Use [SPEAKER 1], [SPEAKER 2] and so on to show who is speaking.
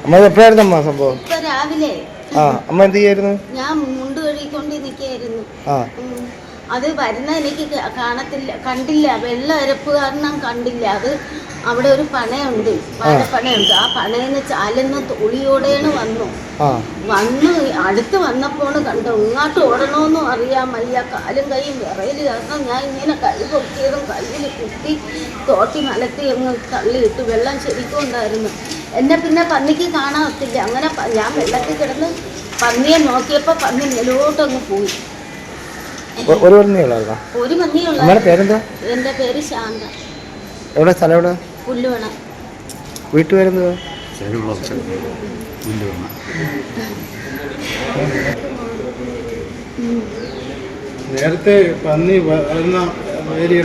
[SPEAKER 1] അമ്മ എപ്പോഴായിരുന്നു അമ്മ സംഭവം?
[SPEAKER 2] രാവിലെ.
[SPEAKER 1] അമ്മ എന്ത് ചെയ്യായിരുന്നു?
[SPEAKER 2] ഞാൻ മുണ്ട് കഴുകിക്കൊണ്ട് നിൽക്കായിരുന്നു. അത് വരുന്ന എനിക്ക് കണ്ടില്ല, വെള്ളം അരപ്പ് കാരണം കണ്ടില്ല. അത് അവിടെ ഒരു പണയുണ്ട്, വാഴപ്പണയുണ്ട്. ആ പണയെന്ന് ചാലുന്ന തോളിയോടെയാണ് വന്നു അടുത്ത് വന്നപ്പോൾ കണ്ടു. ഇങ്ങോട്ട് ഓടണമെന്നും അറിയാൻ വയ്യ, കാലും കൈയും വിറയിൽ കാരണം ഞാൻ ഇങ്ങനെ കൈ പൊക്കിയതും കയ്യിൽ കുത്തി തോട്ടി മലത്തി അങ്ങ് തള്ളിയിട്ട്. വെള്ളം ശരിക്കും ഉണ്ടായിരുന്നു. എന്നെ പിന്നെ പന്നിക്ക് കാണാത്തില്ല. അങ്ങനെ ഞാൻ വെള്ളത്തിൽ കിടന്ന് പന്നിയെ നോക്കിയപ്പോൾ പന്നി നിലോട്ടങ്ങ് പോയി.
[SPEAKER 1] ഒരു പന്നിയുള്ള.
[SPEAKER 2] എന്റെ പേര് ശാന്ത.
[SPEAKER 1] എവിടെ സ്ഥലം? എവിടെ?
[SPEAKER 2] പുല്ലുവണ.
[SPEAKER 1] വീട്ടുപേരെന്തുവാ?
[SPEAKER 3] നേരത്തെ പന്നി വരുന്ന ഏരിയ